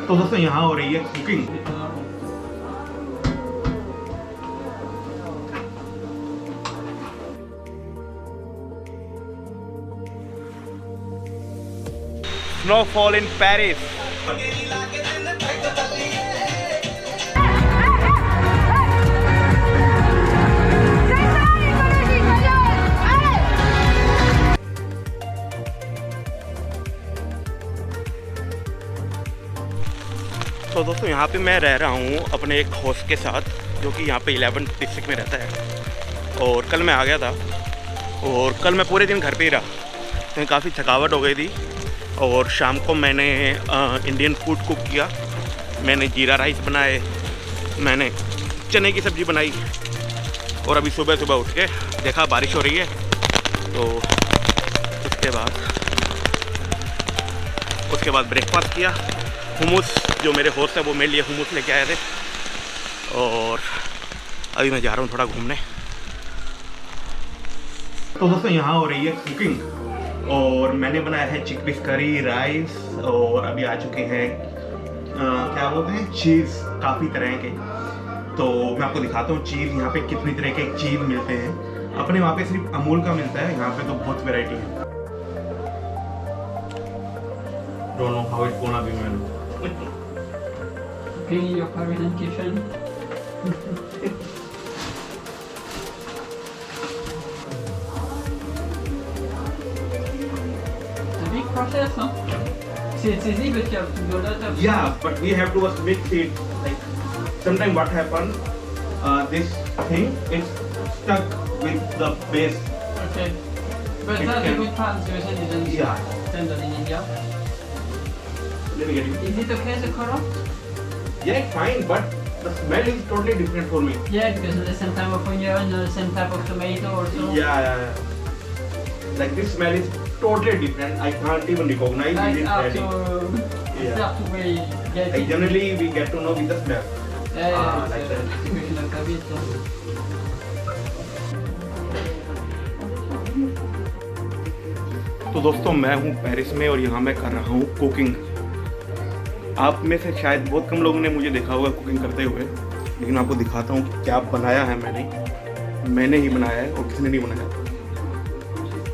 तो दोस्तों यहाँ हो रही है कुकिंग। Snowfall in Paris. तो दोस्तों यहाँ पे मैं रह रहा हूँ अपने एक होस्ट के साथ, जो कि यहाँ पे 11 डिस्ट्रिक्ट में रहता है। और कल मैं आ गया था और कल मैं पूरे दिन घर पे ही रहा, तो काफ़ी थकावट हो गई थी। और शाम को मैंने इंडियन फूड कुक किया। मैंने जीरा राइस बनाए, मैंने चने की सब्ज़ी बनाई। और अभी सुबह सुबह उठ के देखा बारिश हो रही है, तो उसके बाद ब्रेकफास्ट किया। हुमूस, जो मेरे होस्ट है वो मेरे लिए हुमूस लेके आए थे। और अभी मैं जा रहा हूँ थोड़ा घूमने। तो दोस्तों यहाँ हो रही है कुकिंग और मैंने बनाया है चिकपीस करी राइस। और अभी आ चुके हैं क्या बोलते हैं, चीज़, काफ़ी तरह के। तो मैं आपको दिखाता हूँ चीज़, यहाँ पे कितनी तरह के चीज़ मिलते हैं। अपने वहाँ पे सिर्फ अमूल का मिलता है, यहाँ पे तो बहुत वैरायटी है। Don't know how it's gonna be, man. Cleaning your Korean kitchen. It's a big process, huh? See, it's easy, but you have to do a lot of. Yeah, but we have to just mix it. Like sometimes what happen, this thing is stuck with the base. Okay. But It that's a can- good translation, isn't it? Yeah. Standard in India. Let me get it. Is it okay, the color? Yeah, it's fine, but the smell is totally different for me. Yeah, because the same type of onion, the same type of tomato also. Yeah. Like this smell is totally different. I can't even recognize Like it is ready. Yeah. after we get Like it. generally we get to know with the smell. Yeah, like it's that. typical of Cavite. तो दोस्तों मैं हूँ Paris में और यहाँ मैं कर रहा हूँ कुकिंग। आप में से शायद बहुत कम लोगों ने मुझे देखा होगा कुकिंग करते हुए, लेकिन आपको दिखाता हूँ कि क्या बनाया है मैंने ही बनाया है और किसने नहीं बनाया।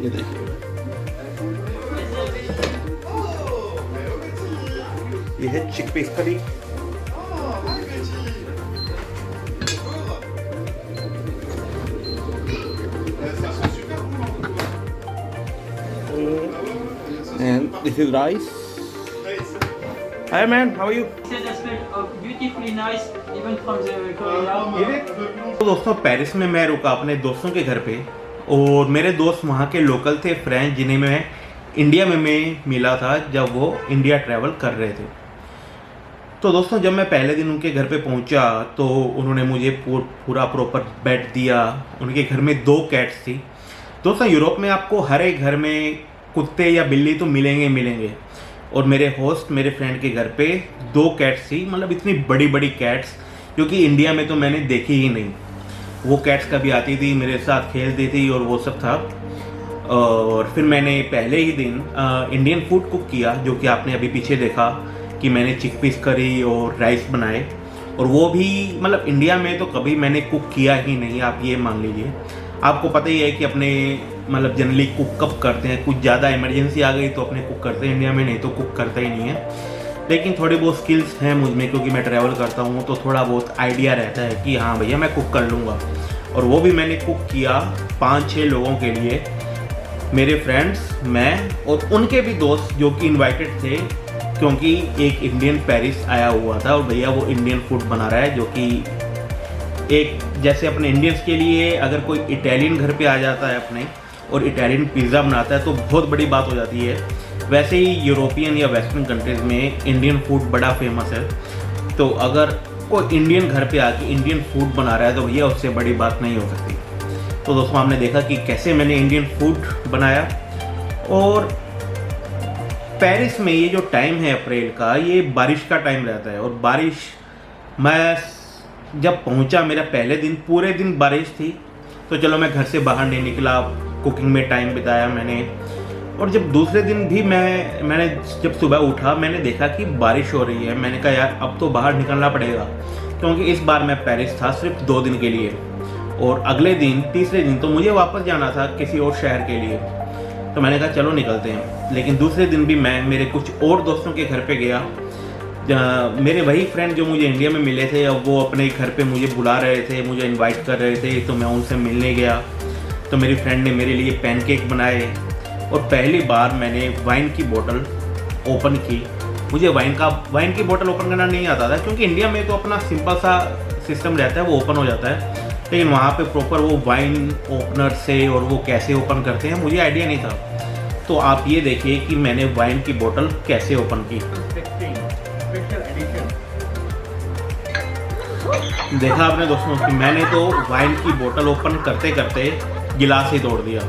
ये देखिए, ये है चिकपीस करी। And this is rice. Hi man, how are you? It smell beautifully nice, even from the Korea. तो दोस्तों पेरिस में मैं रुका अपने दोस्तों के घर पे और मेरे दोस्त वहाँ के लोकल थे फ्रेंड्स, जिन्हें मैं इंडिया में मैं मिला था जब वो इंडिया ट्रैवल कर रहे थे। तो दोस्तों जब मैं पहले दिन उनके घर पे पहुँचा तो उन्होंने मुझे पूरा प्रॉपर बेड दिया। उनके घर में 2 कैट्स थी। दोस्तों यूरोप में आपको हर एक घर में कुत्ते या बिल्ली तो मिलेंगे। और मेरे होस्ट, मेरे फ्रेंड के घर पे 2 कैट्स थी, मतलब इतनी बड़ी बड़ी कैट्स जो कि इंडिया में तो मैंने देखी ही नहीं। वो कैट्स कभी आती थी, मेरे साथ खेलती थी और वो सब था। और फिर मैंने पहले ही दिन इंडियन फूड कुक किया, जो कि आपने अभी पीछे देखा कि मैंने चिकपीस करी और राइस बनाए। और वो भी मतलब इंडिया में तो कभी मैंने कुक किया ही नहीं, आप ये मान लीजिए। आपको पता ही है कि अपने मतलब जनरली कुक कब करते हैं, कुछ ज़्यादा इमरजेंसी आ गई तो अपने कुक करते हैं, इंडिया में नहीं तो कुक करते ही नहीं है। लेकिन थोड़ी बहुत स्किल्स हैं मुझ में, क्योंकि मैं ट्रैवल करता हूँ तो थोड़ा बहुत आइडिया रहता है कि हाँ भैया मैं कुक कर लूँगा। और वो भी मैंने कुक किया 5-6 लोगों के लिए, मेरे फ्रेंड्स, मैं और उनके भी दोस्त जो कि इन्वाइटेड थे, क्योंकि एक इंडियन पेरिस आया हुआ था और भैया वो इंडियन फूड बना रहा है। जो कि एक जैसे अपने इंडियंस के लिए अगर कोई इटालियन घर पे आ जाता है अपने और इटालियन पिज़्ज़ा बनाता है तो बहुत बड़ी बात हो जाती है, वैसे ही यूरोपियन या वेस्टर्न कंट्रीज़ में इंडियन फूड बड़ा फेमस है। तो अगर कोई इंडियन घर पे आके इंडियन फूड बना रहा है तो भैया उससे बड़ी बात नहीं हो सकती। तो दोस्तों आपने देखा कि कैसे मैंने इंडियन फूड बनाया। और पेरिस में ये जो टाइम है अप्रैल का, ये बारिश का टाइम रहता है। और बारिश, मैं जब पहुंचा मेरा पहले दिन पूरे दिन बारिश थी, तो चलो मैं घर से बाहर नहीं निकला, कुकिंग में टाइम बिताया मैंने। और जब दूसरे दिन भी मैंने जब सुबह उठा, मैंने देखा कि बारिश हो रही है। मैंने कहा यार अब तो बाहर निकलना पड़ेगा, क्योंकि इस बार मैं पेरिस था सिर्फ 2 दिन के लिए, और अगले दिन तीसरे दिन तो मुझे वापस जाना था किसी और शहर के लिए। तो मैंने कहा चलो निकलते हैं। लेकिन दूसरे दिन भी मैं मेरे कुछ और दोस्तों के घर पे गया। मेरे वही फ्रेंड जो मुझे इंडिया में मिले थे, अब वो अपने घर पे मुझे बुला रहे थे, मुझे इनवाइट कर रहे थे, तो मैं उनसे मिलने गया। तो मेरी फ्रेंड ने मेरे लिए पैनकेक बनाए, और पहली बार मैंने वाइन की बोतल ओपन की। मुझे वाइन की बोतल ओपन करना नहीं आता था, क्योंकि इंडिया में तो अपना सिंपल सा सिस्टम रहता है, वो ओपन हो जाता है। लेकिन वहाँ पे प्रॉपर वो वाइन ओपनर से और वो कैसे ओपन करते हैं मुझे आइडिया नहीं था। तो आप ये देखिए कि मैंने वाइन की बोतल कैसे ओपन की। देखा आपने दोस्तों कि मैंने तो वाइन की बोतल ओपन करते करते गिलास ही तोड़ दिया।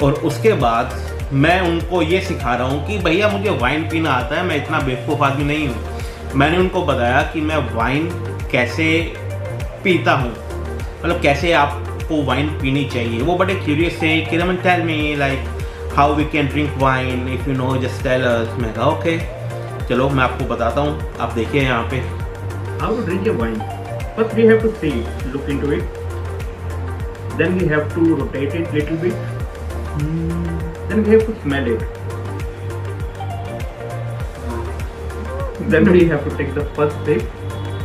और उसके बाद मैं उनको ये सिखा रहा हूँ कि भैया मुझे वाइन पीना आता है, मैं इतना बेवकूफ़ आदमी नहीं हूँ। मैंने उनको बताया कि मैं वाइन कैसे पीता हूँ, मतलब कैसे आपको वाइन पीनी चाहिए। वो बड़े क्यूरियस थे कि Raman tell me like how we can drink wine, if you know just tell us. मैं कहा ओके चलो मैं आपको बताता हूँ, आप देखिए यहाँ पे। How to drink a wine? First we have to see, look into it. Then we have to rotate it little bit. Then we have to smell it. Then we have to take the first sip,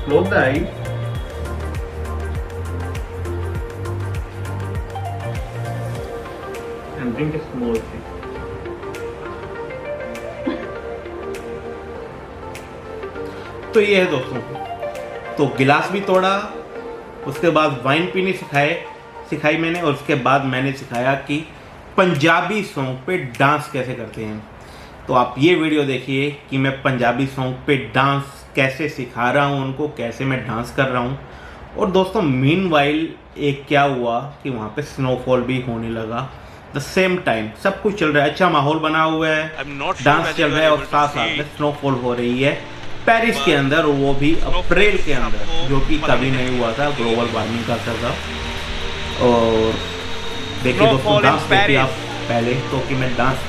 close the eyes. And drink a small sip. तो ये है दोस्तों, तो गिलास भी तोड़ा, उसके बाद वाइन पीनी सिखाई मैंने, और उसके बाद मैंने सिखाया कि पंजाबी सॉन्ग पे डांस कैसे करते हैं। तो आप ये वीडियो देखिए कि मैं पंजाबी सॉन्ग पे डांस कैसे सिखा रहा हूँ उनको, कैसे मैं डांस कर रहा हूँ। और दोस्तों मीनवाइल एक क्या हुआ कि वहाँ पे स्नोफॉल भी होने लगा द सेम टाइम। सब कुछ चल रहा है, अच्छा माहौल बना हुआ है, डांस चल रहा है, और साथ साथ में स्नोफॉल हो रही है पेरिस के अंदर, और वो भी अप्रैल के अंदर, जो कि कभी नहीं हुआ था, ग्लोबल वार्मिंग का असर था। और देखिए दोस्तों डांस देखिए आप पहले तो कि मैं डांस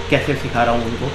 कैसे सिखा रहा हूँ उनको।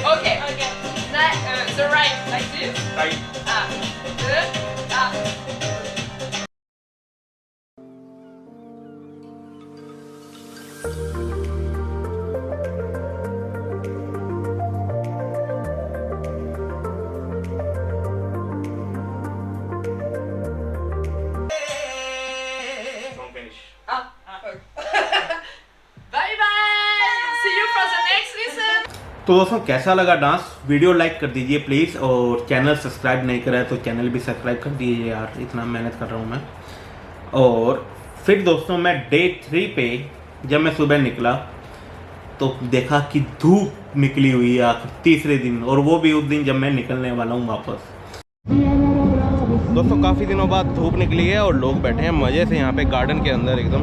Okay. The right, like this. Good. Bye bye. See you for the next lesson. तो दोस्तों कैसा लगा डांस, वीडियो लाइक कर दीजिए प्लीज़, और चैनल सब्सक्राइब नहीं करा है तो चैनल भी सब्सक्राइब कर दीजिए यार, इतना मेहनत कर रहा हूँ मैं। और फिर दोस्तों मैं डे 3 पे जब मैं सुबह निकला तो देखा कि धूप निकली हुई है तीसरे दिन, और वो भी उस दिन जब मैं निकलने वाला हूँ वापस। दोस्तों काफ़ी दिनों बाद धूप निकली है और लोग बैठे हैं मज़े से यहाँ पे गार्डन के अंदर एकदम।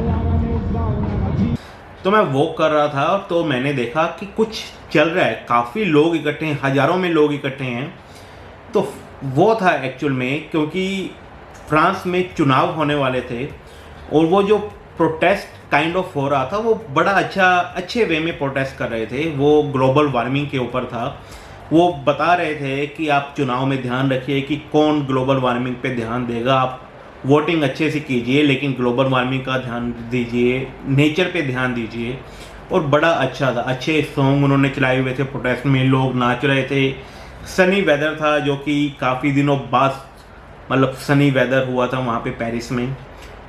तो मैं वॉक कर रहा था तो मैंने देखा कि कुछ चल रहा है, काफ़ी लोग इकट्ठे हैं, हज़ारों में लोग इकट्ठे हैं। तो वो था एक्चुअल में क्योंकि फ्रांस में चुनाव होने वाले थे, और वो जो प्रोटेस्ट काइंड ऑफ हो रहा था वो बड़ा अच्छे वे में प्रोटेस्ट कर रहे थे। वो ग्लोबल वार्मिंग के ऊपर था। वो बता रहे थे कि आप चुनाव में ध्यान रखिए कि कौन ग्लोबल वार्मिंग पे ध्यान देगा, आप वोटिंग अच्छे से कीजिए लेकिन ग्लोबल वार्मिंग का ध्यान दीजिए, नेचर पे ध्यान दीजिए। और बड़ा अच्छा था, अच्छे सॉन्ग उन्होंने चलाए हुए थे, प्रोटेस्ट में लोग नाच रहे थे, सनी वेदर था जो कि काफ़ी दिनों बाद मतलब सनी वेदर हुआ था वहाँ पे पेरिस में।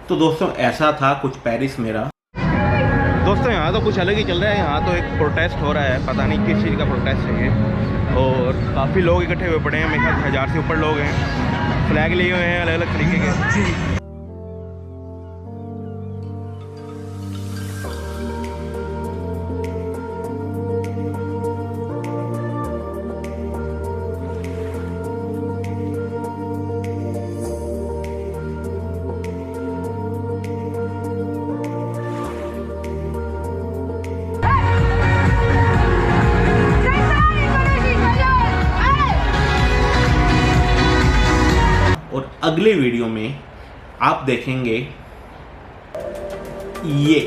तो दोस्तों ऐसा था कुछ पेरिस मेरा। दोस्तों यहाँ तो कुछ अलग ही चल रहा है, यहाँ तो एक प्रोटेस्ट हो रहा है, पता नहीं किस चीज़ का प्रोटेस्ट है ये, और काफ़ी लोग इकट्ठे हुए पड़े हैं, मेरे ख्याल 1000 से ऊपर लोग हैं, फ्लैग लिए हुए हैं अलग अलग तरीके के। और अगले वीडियो में आप देखेंगे ये